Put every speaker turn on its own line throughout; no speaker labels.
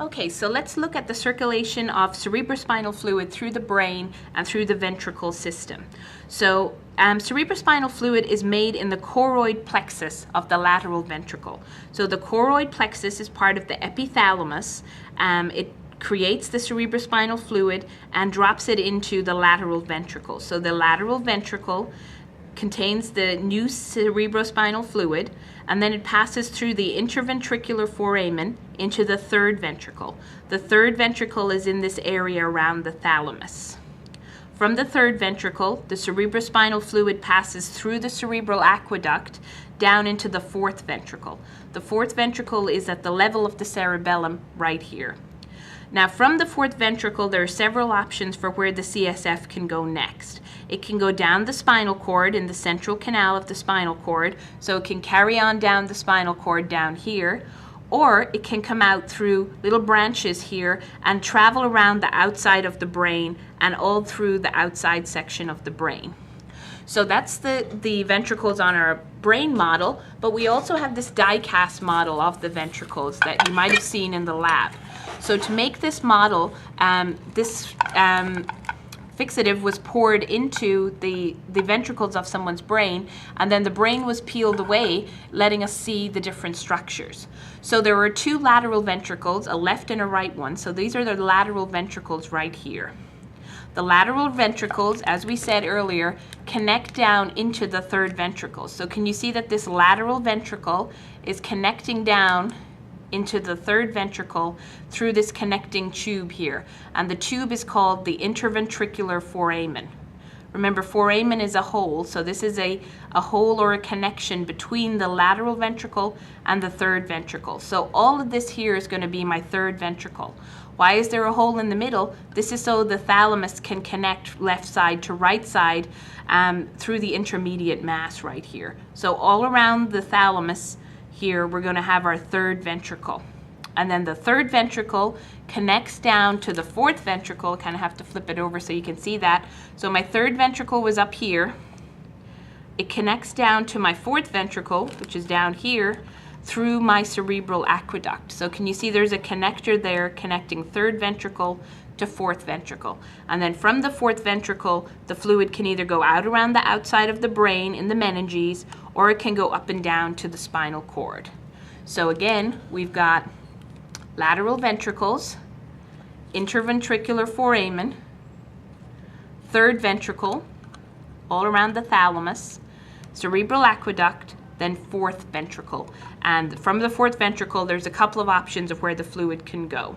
Okay, so let's look at the circulation of cerebrospinal fluid through the brain and through the ventricle system. So cerebrospinal fluid is made in the choroid plexus of the lateral ventricle. So the choroid plexus is part of the epithalamus. It creates the cerebrospinal fluid and drops it into the lateral ventricle. So the lateral ventricle contains the new cerebrospinal fluid, and then it passes through the interventricular foramen into the third ventricle. The third ventricle is in this area around the thalamus. From the third ventricle, the cerebrospinal fluid passes through the cerebral aqueduct down into the fourth ventricle. The fourth ventricle is at the level of the cerebellum right here. Now, from the fourth ventricle, there are several options for where the CSF can go next. It can go down the spinal cord in the central canal of the spinal cord, so it can carry on down the spinal cord down here, or it can come out through little branches here and travel around the outside of the brain and all through the outside section of the brain. So that's the ventricles on our brain model, but we also have this die-cast model of the ventricles that you might have seen in the lab. So to make this model, this fixative was poured into the ventricles of someone's brain, and then the brain was peeled away, letting us see the different structures. So there were two lateral ventricles, a left and a right one. So these are the lateral ventricles right here. The lateral ventricles, as we said earlier, connect down into the third ventricle. So can you see that this lateral ventricle is connecting down into the third ventricle through this connecting tube here? And the tube is called the interventricular foramen. Remember, foramen is a hole, so this is a hole or a connection between the lateral ventricle and the third ventricle. So all of this here is going to be my third ventricle. Why is there a hole in the middle? This is so the thalamus can connect left side to right side through the intermediate mass right here. So all around the thalamus here, we're going to have our third ventricle. And then the third ventricle connects down to the fourth ventricle. Kind of have to flip it over so you can see that. So my third ventricle was up here. It connects down to my fourth ventricle, which is down here, through my cerebral aqueduct. So can you see there's a connector there connecting third ventricle to fourth ventricle. And then from the fourth ventricle, the fluid can either go out around the outside of the brain in the meninges, or it can go up and down to the spinal cord. So again, we've got lateral ventricles, interventricular foramen, third ventricle, all around the thalamus, cerebral aqueduct, then fourth ventricle. And from the fourth ventricle, there's a couple of options of where the fluid can go.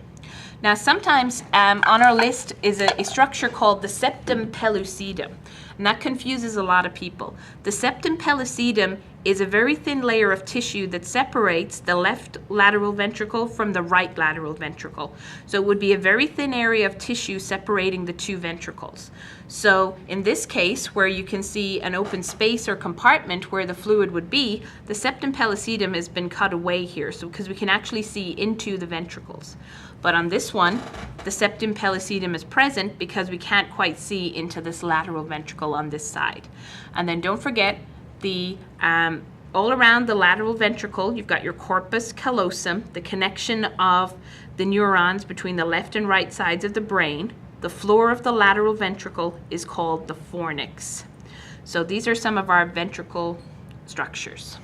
Now, sometimes on our list is a structure called the septum pellucidum, and that confuses a lot of people. The septum pellucidum is a very thin layer of tissue that separates the left lateral ventricle from the right lateral ventricle. So it would be a very thin area of tissue separating the two ventricles. So in this case, where you can see an open space or compartment where the fluid would be, the septum pellucidum has been cut away here, so because we can actually see into the ventricles. But on this one, the septum pellucidum is present because we can't quite see into this lateral ventricle on this side. And then don't forget, all around the lateral ventricle, you've got your corpus callosum, the connection of the neurons between the left and right sides of the brain. The floor of the lateral ventricle is called the fornix. So these are some of our ventricle structures.